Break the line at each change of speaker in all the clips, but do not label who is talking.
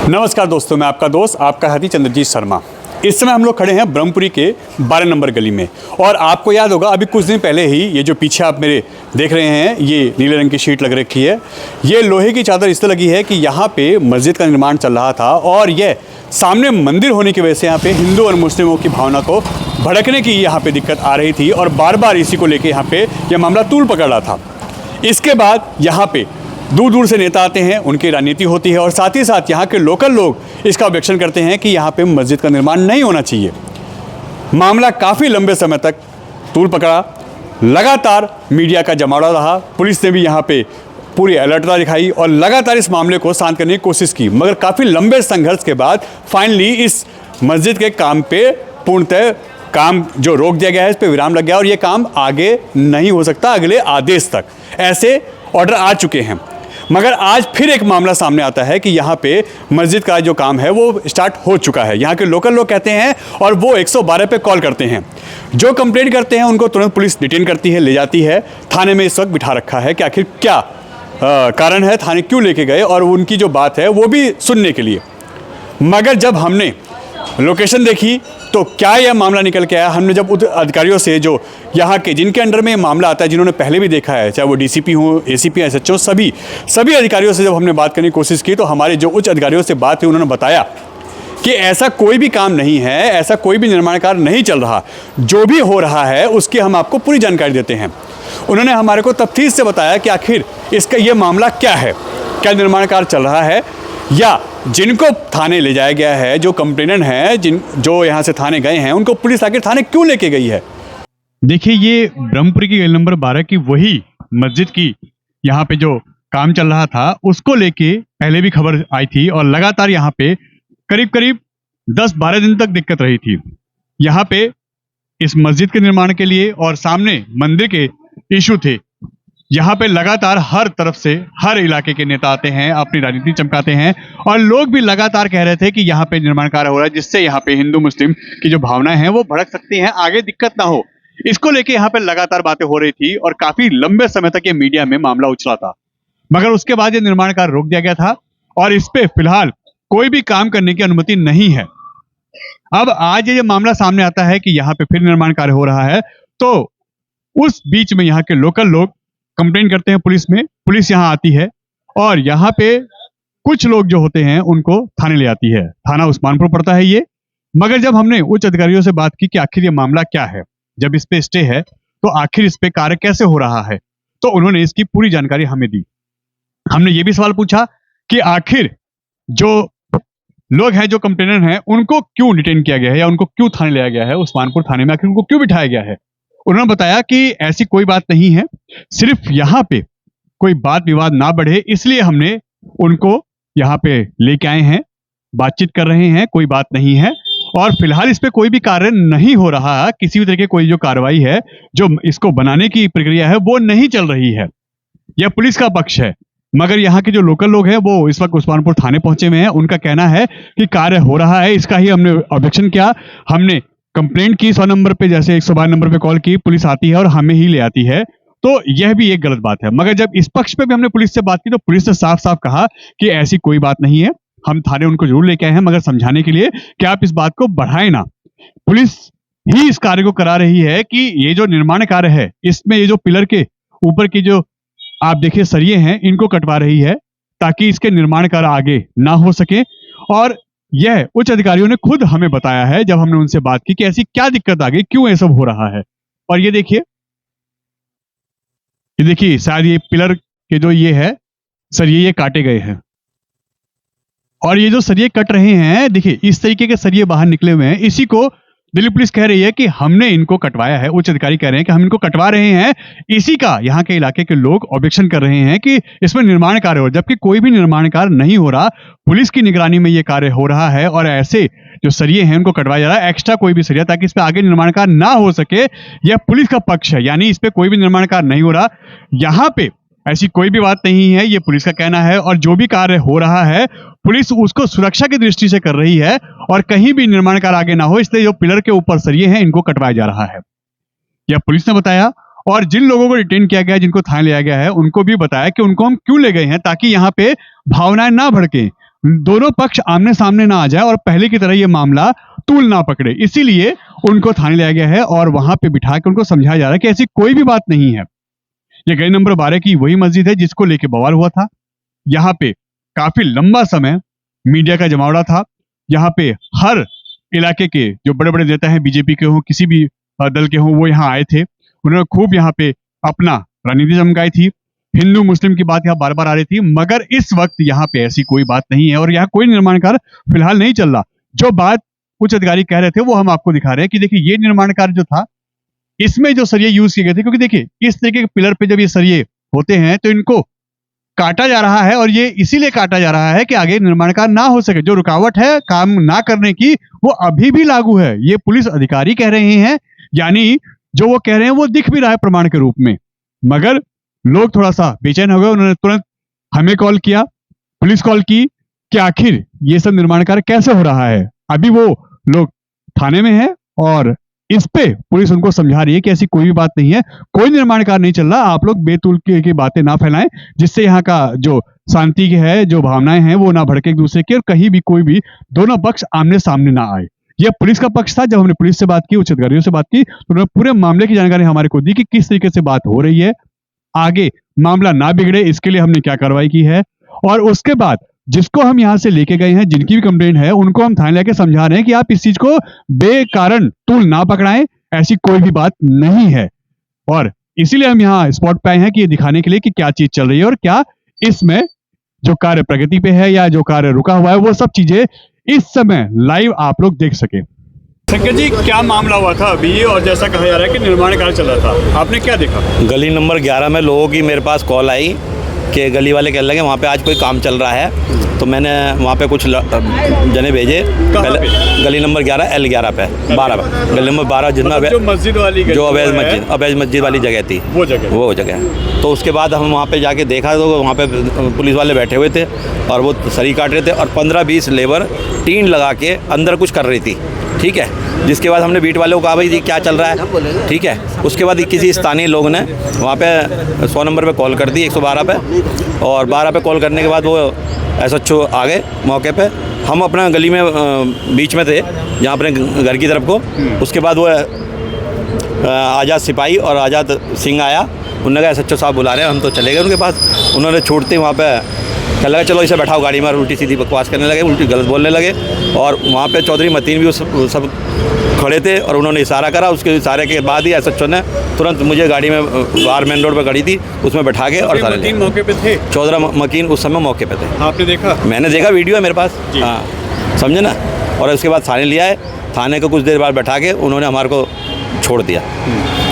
नमस्कार दोस्तों, मैं आपका दोस्त आपका साथी चंद्रजीत शर्मा। इस समय हम लोग खड़े हैं ब्रह्मपुरी के 12 नंबर गली में। और आपको याद होगा अभी कुछ दिन पहले ही ये जो पीछे आप मेरे देख रहे हैं ये नीले रंग की शीट लग रखी है। ये लोहे की चादर इसलिए लगी है कि यहाँ पे मस्जिद का निर्माण चल रहा था और ये सामने मंदिर होने की वजह से यहाँ पे हिंदू और मुस्लिमों की भावना को भड़कने की यहाँ पे दिक्कत आ रही थी और बार बार इसी को लेकर यहाँ पे यह मामला तूल पकड़ रहा था। इसके बाद यहाँ पे दूर दूर से नेता आते हैं, उनकी राजनीति होती है और साथ ही साथ यहाँ के लोकल लोग इसका ऑब्जेक्शन करते हैं कि यहाँ पे मस्जिद का निर्माण नहीं होना चाहिए। मामला काफ़ी लंबे समय तक तूल पकड़ा, लगातार मीडिया का जमावड़ा रहा। पुलिस ने भी यहाँ पे पूरी अलर्टता दिखाई और लगातार इस मामले को शांत करने की कोशिश की, मगर काफ़ी लंबे संघर्ष के बाद फाइनली इस मस्जिद के काम पे पूर्णतः काम जो रोक दिया गया है, इस पर विराम लग गया और ये काम आगे नहीं हो सकता अगले आदेश तक, ऐसे ऑर्डर आ चुके हैं। मगर आज फिर एक मामला सामने आता है कि यहाँ पे मस्जिद का जो काम है वो स्टार्ट हो चुका है। यहाँ के लोकल लोग कहते हैं और वो 112 पे कॉल करते हैं। जो कंप्लेंट करते हैं उनको तुरंत पुलिस डिटेन करती है, ले जाती है, थाने में इस वक्त बिठा रखा है कि आखिर क्या कारण है, थाने क्यों लेके गए और उनकी जो बात है वो भी सुनने के लिए। मगर जब हमने लोकेशन देखी तो क्या यह मामला निकल के आया। हमने जब उच्च अधिकारियों से जो यहाँ के जिनके अंडर में मामला आता है, जिन्होंने पहले भी देखा है, चाहे वो डीसीपी हो, एसीपी, एसएचओ, सभी अधिकारियों से जब हमने बात करने की कोशिश की तो हमारे जो उच्च अधिकारियों से बात हुई उन्होंने बताया कि ऐसा कोई भी काम नहीं है, ऐसा कोई भी निर्माण कार्य नहीं चल रहा। जो भी हो रहा है उसकी हम आपको पूरी जानकारी देते हैं। उन्होंने हमारे को तफ्तीश से बताया कि आखिर इसका ये मामला क्या है, क्या निर्माण कार्य चल रहा है या जिनको थाने ले जाया गया है, जो कंप्लेनेंट हैं, जो यहाँ से थाने गए हैं, उनको पुलिस आखिर थाने क्यों लेके गई है।
देखिए, ये ब्रह्मपुरी की गली नंबर 12 की वही मस्जिद की यहाँ पे जो काम चल रहा था उसको लेके पहले भी खबर आई थी और लगातार यहाँ पे करीब करीब 10-12 दिन तक दिक्कत रही थी। यहाँ पे इस मस्जिद के निर्माण के लिए और सामने मंदिर के इशू थे। यहाँ पे लगातार हर तरफ से हर इलाके के नेता आते हैं, अपनी राजनीति चमकाते हैं और लोग भी लगातार कह रहे थे कि यहाँ पे निर्माण कार्य हो रहा है जिससे यहाँ पे हिंदू मुस्लिम की जो भावनाएं हैं वो भड़क सकती हैं, आगे दिक्कत ना हो। इसको लेके यहाँ पे लगातार बातें हो रही थी और काफी लंबे समय तक ये मीडिया में मामला उछला था। मगर उसके बाद ये निर्माण कार्य रोक दिया गया था और इस पे फिलहाल कोई भी काम करने की अनुमति नहीं है। अब आज ये मामला सामने आता है कि यहाँ पे फिर निर्माण कार्य हो रहा है, तो उस बीच में यहाँ के लोकल लोग कंप्लेंट करते हैं पुलिस में। पुलिस यहाँ आती है और यहाँ पे कुछ लोग जो होते हैं उनको थाने ले आती है। थाना उस्मानपुर पड़ता है ये। मगर जब हमने उच्च अधिकारियों से बात की कि आखिर ये मामला क्या है, जब इस पे स्टे है तो आखिर इस पे कार्य कैसे हो रहा है, तो उन्होंने इसकी पूरी जानकारी हमें दी। हमने ये भी सवाल पूछा कि आखिर जो लोग हैं, जो कंप्लेनेंट हैं, उनको क्यों डिटेन किया गया है या उनको क्यों थाने लाया गया है, उस्मानपुर थाने में आखिर उनको क्यों बिठाया गया है। उन्होंने बताया कि ऐसी कोई बात नहीं है, सिर्फ यहाँ पे कोई बात विवाद ना बढ़े इसलिए हमने उनको यहाँ पे लेके आए हैं, बातचीत कर रहे हैं, कोई बात नहीं है। और फिलहाल इस पे कोई भी कार्य नहीं हो रहा, किसी भी तरह की कोई जो कार्रवाई है, जो इसको बनाने की प्रक्रिया है वो नहीं चल रही है। यह पुलिस का पक्ष है। मगर यहाँ के जो लोकल लोग हैं वो इस वक्त उस्मानपुर थाने पहुंचे हुए हैं। उनका कहना है कि कार्य हो रहा है, इसका ही हमने ऑब्जेक्शन किया। हमने कंप्लेंट की 100 नंबर पे, जैसे 112 नंबर पे कॉल की, पुलिस आती है और हमें ही ले आती है, तो यह भी एक गलत बात है। मगर जब इस पक्ष पे भी हमने पुलिस से बात की तो पुलिस ने साफ साफ कहा कि ऐसी कोई बात नहीं है, हम थाने उनको जरूर लेके आए हैं मगर समझाने के लिए कि आप इस बात को बढ़ाएं ना। पुलिस ही इस कार्य को करा रही है कि ये जो निर्माण कार्य है इसमें ये जो पिलर के ऊपर की जो आप देखिए सरिये हैं इनको कटवा रही है ताकि इसके निर्माण कार्य आगे ना हो सके। और यह उच्च अधिकारियों ने खुद हमें बताया है जब हमने उनसे बात की कि ऐसी क्या दिक्कत आ गई, क्यों ये सब हो रहा है। और ये देखिए शायद ये पिलर के जो ये है सरिये ये काटे गए हैं और ये जो सरिये कट रहे हैं, देखिए इस तरीके के सरिये बाहर निकले हुए हैं। इसी को दिल्ली पुलिस कह रही है कि हमने इनको कटवाया है, उच्च अधिकारी कह रहे हैं कि हम इनको कटवा रहे हैं। इसी का यहाँ के इलाके के लोग ऑब्जेक्शन कर रहे हैं कि इसमें निर्माण कार्य हो, जबकि कोई भी निर्माण कार्य नहीं हो रहा। पुलिस की निगरानी में ये कार्य हो रहा है और ऐसे जो सरिये हैं उनको कटवाया जा रहा है, एक्स्ट्रा कोई भी सरिया, ताकि इस पे आगे निर्माण कार्य ना हो सके। यह पुलिस का पक्ष है, यानी इस पे कोई भी निर्माण कार्य नहीं हो रहा। यहाँ पे ऐसी कोई भी बात नहीं है, ये पुलिस का कहना है। और जो भी कार्य हो रहा है पुलिस उसको सुरक्षा की दृष्टि से कर रही है और कहीं भी निर्माण कार्य आगे ना हो, इसलिए जो पिलर के ऊपर सरिये हैं इनको कटवाया जा रहा है, यह पुलिस ने बताया। और जिन लोगों को डिटेन किया गया, जिनको थाने लिया गया है, उनको भी बताया कि उनको हम क्यों ले गए हैं, ताकि यहाँ पे भावनाएं ना भड़के, दोनों पक्ष आमने सामने ना आ जाए और पहले की तरह ये मामला तूल ना पकड़े, इसीलिए उनको थाने लाया गया है और वहां पे बिठा के उनको समझाया जा रहा है कि ऐसी कोई भी बात नहीं है। ये गली नंबर 12 की वही मस्जिद है जिसको लेके बवाल हुआ था। यहाँ पे काफी लंबा समय मीडिया का जमावड़ा था। यहाँ पे हर इलाके के जो बड़े बड़े नेता हैं, बीजेपी के हों, किसी भी दल के हों, वो यहाँ आए थे। उन्होंने खूब यहाँ पे अपना रणनीति चमकाई थी। हिंदू मुस्लिम की बात यहाँ बार बार आ रही थी, मगर इस वक्त यहाँ पे ऐसी कोई बात नहीं है और यहाँ कोई निर्माण कार्य फिलहाल नहीं चल रहा। जो बात उच्च अधिकारी कह रहे थे वो हम आपको दिखा रहे हैं कि देखिए, ये निर्माण कार्य जो था, इसमें जो सरिये यूज किए गए थे, क्योंकि देखिए इस तरीके के पिलर पे जब ये सरिये होते हैं तो इनको काटा जा रहा है और ये इसीलिए काटा जा रहा है कि आगे निर्माण कार्य ना हो सके। जो रुकावट है काम ना करने की, वो अभी भी लागू है। ये पुलिस अधिकारी कह रहे हैं, यानी जो वो कह रहे हैं वो दिख भी रहा है प्रमाण के रूप में। मगर लोग थोड़ा सा बेचैन हो गए। उन्होंने तुरंत हमें कॉल किया, पुलिस कॉल की कि आखिर ये सब निर्माण कार्य कैसे हो रहा है। अभी वो लोग थाने में है और इस पे पुलिस उनको समझा रही है कि ऐसी कोई भी बात नहीं है, कोई निर्माण कार्य नहीं चल रहा। आप लोग बेतुल की बातें ना फैलाएं, जिससे यहाँ का जो शांति है, जो भावनाएं हैं, वो ना भड़के एक दूसरे की और कहीं भी कोई भी दोनों पक्ष आमने सामने ना आए। यह पुलिस का पक्ष था। जब हमने पुलिस से बात की, उच्च अधिकारियों से बात की, तो उन्होंने पूरे मामले की जानकारी हमारे को दी कि किस तरीके से बात हो रही है, आगे मामला ना बिगड़े इसके लिए हमने क्या कार्रवाई की है। और उसके बाद जिसको हम यहाँ से लेके गए हैं, जिनकी भी कंप्लेंट है, उनको हम थाने लेके समझा रहे हैं कि आप इस चीज को बेकारण तूल ना पकड़ाएं, ऐसी कोई भी बात नहीं है। और इसीलिए हम यहाँ स्पॉट पे आए हैं कि ये दिखाने के लिए कि क्या चीज चल रही है और क्या इसमें जो कार्य प्रगति पे है या जो कार्य रुका हुआ है, वो सब चीजें इस समय लाइव आप लोग देख सके।
शंकर जी, क्या मामला हुआ था अभी और जैसा कहा जा रहा है कि निर्माण कार्य चल रहा था, आपने क्या देखा?
गली नंबर 11 में लोगों की मेरे पास कॉल आई कि गली वाले कहने लगे वहाँ पे आज कोई काम चल रहा है। तो मैंने वहाँ पे कुछ जने भेजे। पहले गली नंबर 11 L11 पे 12 पे गली नंबर 12 जितना
जो मस्जिद वाली
जो अवैध मस्जिद वाली जगह थी, वो जगह। तो उसके बाद हम वहाँ पे जाके देखा तो वहाँ पे पुलिस वाले बैठे हुए थे और वो सरी काट रहे थे और 15-20 लेबर टीन लगा के अंदर कुछ कर रही थी। ठीक है, जिसके बाद हमने बीट वाले को कहा भाई जी क्या चल रहा है। ठीक है, उसके बाद किसी स्थानीय लोग ने वहाँ पे 100 नंबर पे कॉल कर दी, 112 पे, और 12 पे कॉल करने के बाद वो SHO आ गए मौके पे। हम अपना गली में बीच में थे, जहाँ अपने घर की तरफ को। उसके बाद वो आज़ाद सिपाही और आज़ाद सिंह आया, उन्होंने कहा SHO साहब बुला रहे हैं। हम तो चले गए उनके पास। उन्होंने छूटते वहाँ पे कह लगा चलो इसे बैठाओ गाड़ी में, उल्टी सीधी बकवास करने लगे, उल्टी गलत बोलने लगे। और वहाँ पे चौधरी मतीन भी उस सब खड़े थे और उन्होंने इशारा करा। उसके इशारे के बाद ही SHO ने तुरंत मुझे गाड़ी में बाहर मेन रोड पर खड़ी थी उसमें बैठा के और
मतीन मौके पे थे।
चौधरी मकीन उस समय मौके पे थे।
आपने देखा? मैंने
देखा, वीडियो है मेरे पास। हाँ, समझे ना। और उसके बाद थाने लिया है। थाने को कुछ देर बाद बैठा के उन्होंने हमारे को छोड़ दिया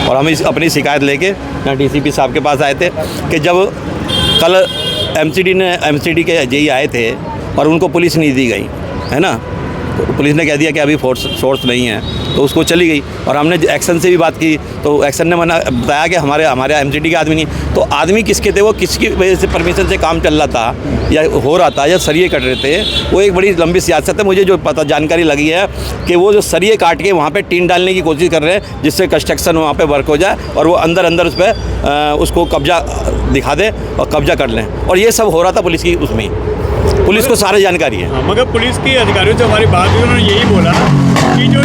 और हम अपनी शिकायत लेके यहाँ DCP साहब के पास आए थे कि जब कल MCD के JE आए थे और उनको पुलिस नहीं दी गई है ना, तो पुलिस ने कह दिया कि अभी सोर्स नहीं है, तो उसको चली गई। और हमने एक्शन से भी बात की तो एक्शन ने बताया कि हमारे MCD के आदमी नहीं। तो आदमी किसके थे, वो किसकी वजह से परमिशन से काम चल रहा था या हो रहा था या सरिये कट रहे थे, वो एक बड़ी लंबी सियासत है। मुझे जो जानकारी लगी है कि वो जो सरिये काट के वहाँ पर टीन डालने की कोशिश कर रहे हैं, जिससे कंस्ट्रक्शन वहाँ पर वर्क हो जाए और वो अंदर उस पर उसको कब्जा दिखा दे और कब्जा कर लें। और ये सब हो रहा था पुलिस की उसमें, पुलिस को सारी जानकारी है।
मगर पुलिस के अधिकारियों से हमारी बात हुई, उन्होंने यही बोला कि जो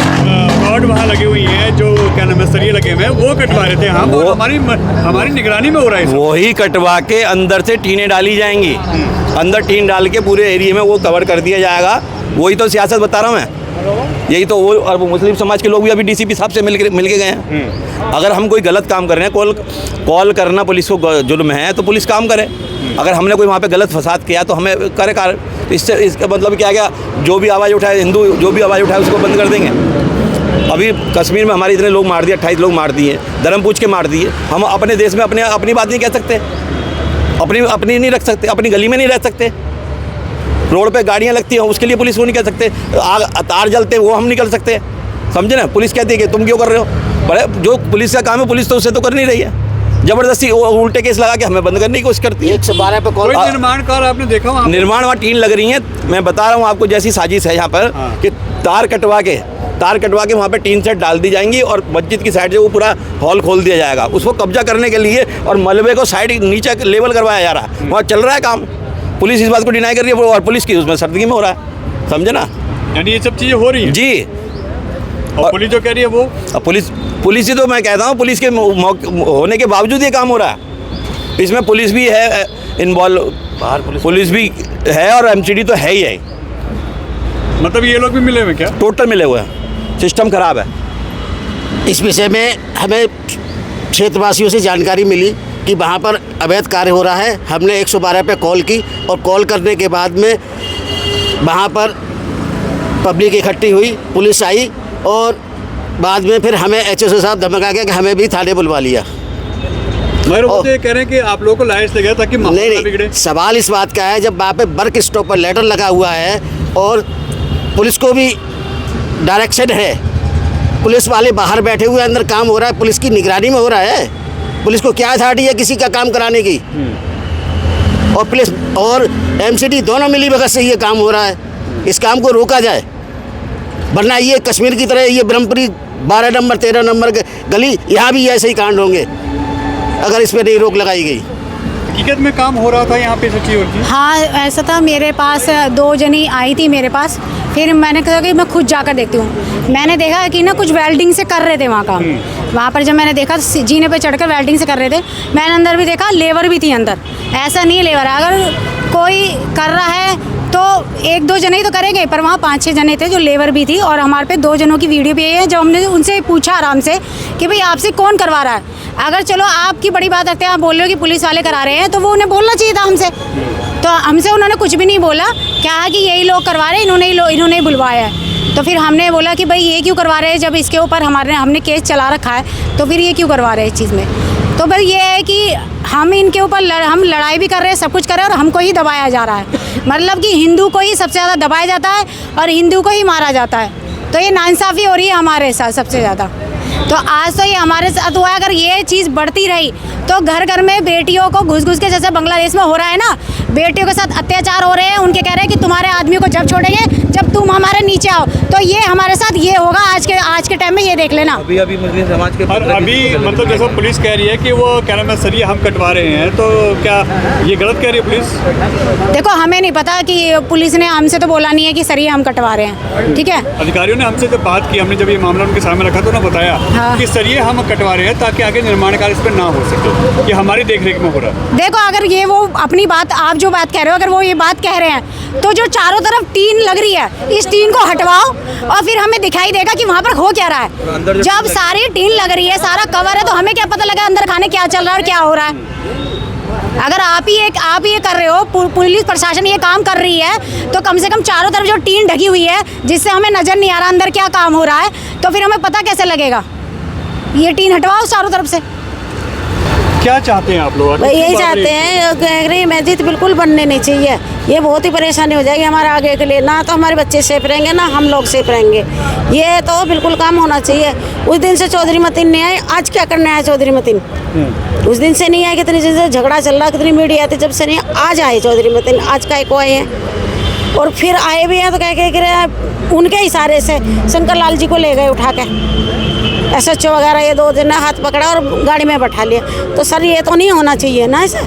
रॉड वहाँ लगी हुई हैं, जो क्या नाम है सरिये लगे हुए हैं, वो कटवा रहे थे। हाँ, वो हमारी निगरानी में हो रहा है।
वही कटवा के अंदर से टीनें डाली जाएंगी, अंदर टीन डाल के पूरे एरिया में वो कवर कर दिया जाएगा। वही तो सियासत बता रहा हूँ मैं। यही तो वो, और वो मुस्लिम समाज के लोग भी अभी DCP साहब से मिल के गए हैं। अगर हम कोई गलत काम कर रहे हैं, कॉल करना पुलिस को जुल्म है, तो पुलिस काम करे। अगर हमने कोई वहाँ पे गलत फसाद किया तो हमें करे कार्य। इसका मतलब क्या, जो भी आवाज़ उठाए, हिंदू जो भी आवाज़ उठाए उसको बंद कर देंगे। अभी कश्मीर में हमारे इतने लोग मार दिए, 28 लोग मार दिए, धर्म पूछ के मार दिए। हम अपने देश में अपनी बात नहीं कह सकते, अपनी नहीं रख सकते, अपनी गली में नहीं रह सकते। रोड पे गाड़ियाँ लगती हैं, उसके लिए पुलिस को नहीं कह सकते। तार जलते वो हम नहीं कर सकते, समझे ना। पुलिस कहती है कि तुम क्यों कर रहे हो, पर जो पुलिस का काम है पुलिस तो उसे तो कर नहीं रही है। जबरदस्ती उल्टे केस लगा के हमें बंद करने की कोशिश करती है।
112 पे कॉल। निर्माण कार्य आपने देखा वहाँ?
निर्माण वहाँ टीन लग रही है। मैं बता रहा हूँ आपको, जैसी साजिश है यहाँ पर कि तार कटवा के वहाँ पे टीन सेट डाल दी जाएंगी और मस्जिद की साइड से वो पूरा हॉल खोल दिया जाएगा उसको कब्जा करने के लिए। और मलबे को साइड नीचे लेवल करवाया जा रहा है, वहाँ चल रहा है काम। पुलिस इस बात को डिनाई कर रही है और पुलिस की उसमें सर्दगी में हो रहा है, समझे ना।
यानी ये सब चीज़ें हो रही हैं
जी।
और पुलिस जो कह रही है वो,
अब पुलिस ही तो मैं कहता हूँ, पुलिस के होने के बावजूद ये काम हो रहा है। इसमें पुलिस भी है इन्वॉल्व, पुलिस भी है और एमसीडी तो है ही है।
मतलब ये लोग भी मिले हुए क्या?
टोटल मिले हुए हैं, सिस्टम खराब है।
इस विषय में हमें क्षेत्रवासियों से जानकारी मिली कि वहाँ पर अवैध कार्य हो रहा है। हमने 112 पे कॉल की और कॉल करने के बाद में वहाँ पर पब्लिक इकट्ठी हुई, पुलिस आई और बाद में फिर हमें एचओ साहब धमका के कि हमें भी थाने बुलवा लिया।
मगर वो तो ये कह रहे हैं कि आप लोगों को लाइट से गया ताकि माहौल ना बिगड़े।
नहीं, सवाल इस बात का है जब वहाँ पे वर्क स्टॉप पर लेटर लगा हुआ है और पुलिस को भी डायरेक्शन है, पुलिस वाले बाहर बैठे हुए, अंदर काम हो रहा है, पुलिस की निगरानी में हो रहा है। पुलिस को क्या अथॉरिटी है किसी का काम कराने की? और पुलिस और एमसीडी दोनों मिली भगत से ये काम हो रहा है। इस काम को रोका जाए, वरना ये कश्मीर की तरह ये ब्रह्मपुरी 12 नंबर 13 नंबर गली, यहाँ भी ऐसे ही कांड होंगे अगर इस पर नहीं रोक लगाई गई।
हकीकत में काम हो रहा था यहाँ पे सच्ची और की?
हाँ ऐसा था, मेरे पास 2 जनी आई थी मेरे पास, फिर मैंने कहा कि मैं खुद जाकर देखती हूँ। मैंने देखा कि ना कुछ वेल्डिंग से कर रहे थे वहाँ काम। वहाँ पर जब मैंने देखा जीने पे चढ़कर वेल्डिंग से कर रहे थे, मैंने अंदर भी देखा लेबर भी थी अंदर। ऐसा नहीं लेबर है, अगर कोई कर रहा है तो 1-2 जने ही तो करेंगे, पर वहाँ 5-6 जने थे जो लेबर भी थी। और हमारे पे 2 जनों की वीडियो भी है, जब हमने उनसे पूछा आराम से कि भाई आपसे कौन करवा रहा है। अगर चलो आपकी बड़ी बात रखते हैं, आप बोल रहे हो कि पुलिस वाले करा रहे हैं, तो वो उन्हें बोलना चाहिए था हमसे। तो हमसे उन्होंने कुछ भी नहीं बोला, क्या कि यही लोग करवा रहे हैं, इन्होंने ही बुलवाया है। तो फिर हमने बोला कि भाई ये क्यों करवा रहे हैं, जब इसके ऊपर हमने केस चला रखा है, तो फिर ये क्यों करवा रहे हैं इस चीज़ में। तो बस ये है कि हम इनके ऊपर हम लड़ाई भी कर रहे हैं, सब कुछ कर रहे हैं और हमको ही दबाया जा रहा है। मतलब कि हिंदू को ही सबसे ज़्यादा दबाया जाता है और हिंदू को ही मारा जाता है। तो ये नाइंसाफ़ी हो रही है हमारे साथ सबसे ज़्यादा। तो आज तो ये हमारे साथ हुआ है। अगर ये चीज़ बढ़ती रही तो घर घर में बेटियों को घुस घुस के, जैसे बांग्लादेश में हो रहा है ना, बेटियों के साथ अत्याचार हो रहे हैं। उनके कह रहे हैं कि तुम्हारे आदमी को जब छोड़ेंगे जब तुम हमारे नीचे आओ। तो ये हमारे साथ ये होगा आज के टाइम में, ये देख लेना।
अभी मुस्लिम समाज के
और अभी मतलब जैसा पुलिस कह रही है कि वो क्या नाम है सरिया हम कटवा रहे हैं, तो क्या ये गलत कह रही है पुलिस?
देखो हमें नहीं पता कि पुलिस ने हमसे तो बोला नहीं है कि सरिया हम कटवा रहे हैं, ठीक है।
अधिकारियों ने हमसे जब बात की, हमने जब ये मामला उनके सामने रखा तो उन्होंने बताया
हाँ।
कि सरिये हम कटवा रहे हैं ताकि आगे निर्माण कार्य इस पर ना हो सके, ये हमारी देखरेख में हो रहा है।
देखो अगर ये वो अपनी बात, आप जो बात कह रहे हो, अगर वो ये बात कह रहे हैं तो जो चारों तरफ टीन लग रही है, इस टीन को हटवाओ और फिर हमें दिखाई देगा कि वहाँ पर हो क्या रहा है। जब सारी टीन लग रही है, सारा कवर है, तो हमें क्या पता लगा अंदर खाने क्या चल रहा है और क्या हो रहा है। अगर आप ये कर रहे हो, पुलिस प्रशासन ये काम कर रही है, तो कम से कम चारों तरफ जो टीन ढकी हुई है जिससे हमें नजर नहीं आ रहा अंदर क्या काम हो रहा है, तो फिर हमें पता कैसे लगेगा। ये टीन हटवाओ चारों तरफ से।
क्या चाहते हैं आप लोग?
यही चाहते हैं, कह रही मस्जिद बिल्कुल बनने नहीं चाहिए। ये बहुत ही परेशानी हो जाएगी हमारे आगे के लिए, ना तो हमारे बच्चे सेफ रहेंगे ना हम लोग सेफ रहेंगे। ये तो बिल्कुल काम होना चाहिए। उस दिन से चौधरी मतीन नहीं आए, आज क्या करने आए चौधरी मतीन? उस दिन से नहीं आए, कितनी दिन से झगड़ा चल रहा, कितनी मीडिया थी, जब से नहीं आज आए चौधरी मतीन। आज का को आए हैं और फिर आए भी हैं तो कह उनके इशारे से शंकर लाल जी को ले गए उठा के, SHO वगैरह, ये 2 दिन हाथ पकड़ा और गाड़ी में बैठा लिया। तो सर ये तो नहीं होना चाहिए ना ऐसा।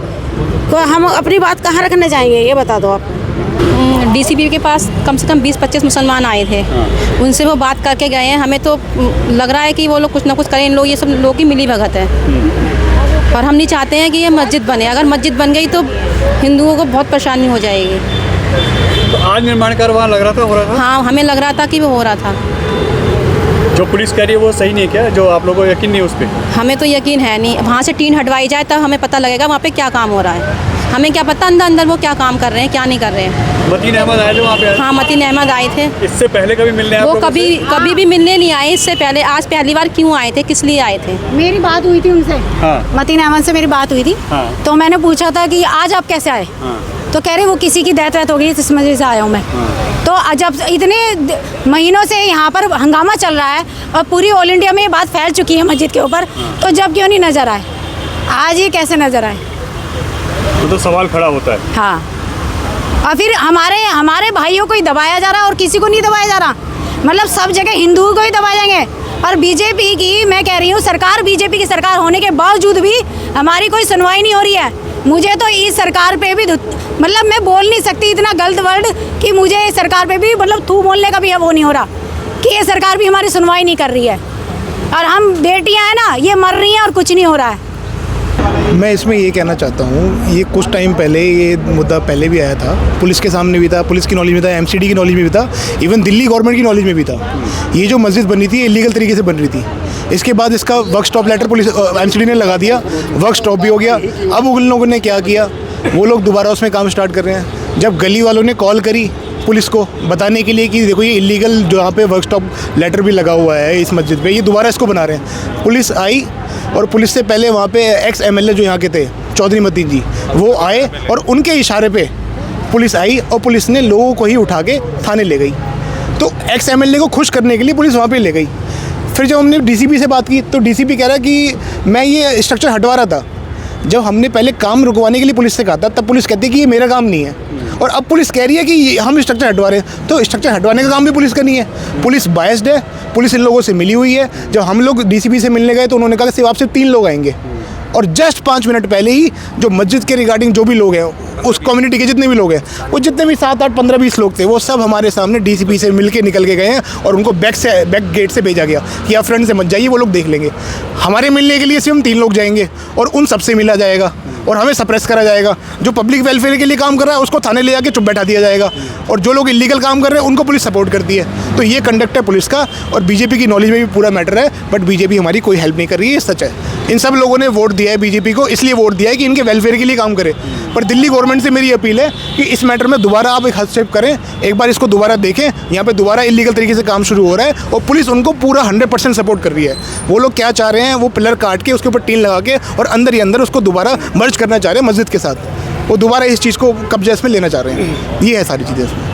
तो हम अपनी बात कहाँ रखने जाएंगे, ये बता दो आप।
DCP के पास कम से कम 20-25 मुसलमान आए थे, उनसे वो बात करके गए हैं। हमें तो लग रहा है कि वो लोग कुछ ना कुछ करें। इन लोग, ये सब लोगों की मिली भगत है और हम नहीं चाहते हैं कि ये मस्जिद बने। अगर मस्जिद बन गई तो हिंदुओं को बहुत परेशानी हो जाएगी।
तो आज निर्माण कार्य वहाँ लग रहा था, हो रहा था?
हाँ, हमें लग रहा था कि वो हो रहा था।
जो पुलिस कह रही है वो सही नहीं है क्या? जो आप लोगों को यकीन नहीं है उस पर?
हमें तो यकीन है नहीं। वहाँ से टीन हटवाई जाए तब हमें पता लगेगा वहाँ पे क्या काम हो रहा है। हमें क्या पता अंदर वो क्या काम कर रहे हैं, क्या नहीं कर रहे हैं।
मतीन अहमद आए थे वहाँ पे?
हाँ, मतीन अहमद आए थे।
इससे पहले कभी मिलने
वो कभी भी मिलने नहीं आए इससे पहले। आज पहली बार क्यों आए थे, किस लिए आए थे?
मेरी बात हुई थी उनसे,
हाँ।
मतीन अहमद से मेरी बात हुई थी।
हाँ।
तो मैंने पूछा था कि आज आप कैसे आए?
हाँ।
तो कह रहे वो किसी की डेथ हो गई, इस वजह से आया हूँ मैं। तो जब इतने महीनों से यहाँ पर हंगामा चल रहा है और पूरी ऑल इंडिया में ये बात फैल चुकी है मस्जिद के ऊपर, तो जब क्यों नहीं नजर आए? आज ये कैसे नजर आए?
तो सवाल खड़ा होता है।
हाँ, और फिर हमारे भाइयों को ही दबाया जा रहा है और किसी को नहीं दबाया जा रहा। मतलब सब जगह हिंदुओं को ही दबाएंगे। और बीजेपी की, मैं कह रही हूँ सरकार, बीजेपी की सरकार होने के बावजूद भी हमारी कोई सुनवाई नहीं हो रही है। मुझे तो इस सरकार पे भी मतलब मैं बोल नहीं सकती इतना गलत वर्ड कि मुझे इस सरकार पे भी मतलब थू बोलने का भी अब वो नहीं हो रहा कि ये सरकार भी हमारी सुनवाई नहीं कर रही है और हम बेटियां हैं ना ये मर रही हैं और कुछ नहीं हो रहा है।
मैं इसमें ये कहना चाहता हूँ, ये कुछ टाइम पहले ये मुद्दा पहले भी आया था, पुलिस के सामने भी था, पुलिस की नॉलेज में था, एमसीडी की नॉलेज में भी था, इवन दिल्ली गवर्नमेंट की नॉलेज में भी था। ये जो मस्जिद बनी थी इलीगल तरीके से बन रही थी। इसके बाद इसका work stop letter police MCD ने लगा दिया, वर्क स्टॉप भी हो गया। अब उन लोगों ने क्या किया, वो लोग दोबारा उसमें काम स्टार्ट कर रहे हैं। जब गली वालों ने कॉल करी पुलिस को बताने के लिए कि देखो ये इलीगल जो यहाँ पे वर्क स्टॉप लेटर भी लगा हुआ है इस मस्जिद पे, ये दोबारा इसको बना रहे हैं। पुलिस आई और पुलिस से पहले वहाँ पे एक्स एमएलए जो यहाँ के थे चौधरी मतीन जी, वो आए और उनके इशारे पे पुलिस आई और पुलिस ने लोगों को ही उठा के थाने ले गई। तो एक्स एमएलए को खुश करने के लिए पुलिस वहाँ पे ले गई। फिर जब हमने डीसीपी से बात की तो डीसीपी कह रहा कि मैं ये स्ट्रक्चर हटवा रहा था। जब हमने पहले काम रुकवाने के लिए पुलिस से कहा था तब पुलिस कहती है कि ये मेरा काम नहीं है, और अब पुलिस कह रही है कि हम स्ट्रक्चर हटवा रहे हैं। तो स्ट्रक्चर हटवाने का काम भी पुलिस का नहीं है। पुलिस बायस्ड है, पुलिस इन लोगों से मिली हुई है। जब हम लोग डीसीपी से मिलने गए तो उन्होंने कहा कि सिर्फ आपसे 3 लोग आएंगे, और जस्ट 5 मिनट पहले ही जो मस्जिद के रिगार्डिंग जो भी लोग हैं उस कम्युनिटी के जितने भी लोग हैं, वो जितने भी 7, 8, 15, 20 लोग थे, वो सब हमारे सामने डीसीपी से मिल के निकल के गए हैं और उनको बैक गेट से भेजा गया कि आप फ्रंट से मत जाइए, वो लोग देख लेंगे। हमारे मिलने के लिए सिर्फ हम 3 लोग जाएंगे और उन सबसे मिला जाएगा और हमें सप्रेस करा जाएगा। जो पब्लिक वेलफेयर के लिए काम कर रहा है उसको थाने ले जाके चुप बैठा दिया जाएगा, और जो लोग इलीगल काम कर रहे हैं उनको पुलिस सपोर्ट करती है। तो ये कंडक्ट है पुलिस का, और बीजेपी की नॉलेज में भी पूरा मैटर है, बट बीजेपी हमारी कोई हेल्प नहीं कर रही है, ये सच है। इन सब लोगों ने वोट दिया है बीजेपी को, इसलिए वोट दिया है कि इनके वेलफेयर के लिए काम करे। पर दिल्ली गवर्नमेंट से मेरी अपील है कि इस मैटर में दोबारा आप एक हस्तक्षेप करें, एक बार इसको दोबारा देखें। यहाँ पे दोबारा इलीगल तरीके से काम शुरू हो रहा है और पुलिस उनको पूरा 100% सपोर्ट कर रही है। वो लोग क्या चाह रहे हैं, वो पिलर काट के उसके ऊपर टीन लगा के और अंदर ही अंदर उसको दोबारा मर्ज करना चाह रहे हैं मस्जिद के साथ। वो दोबारा इस चीज़ को कब्जे में लेना चाह रहे हैं। ये है सारी चीज़ें इसमें।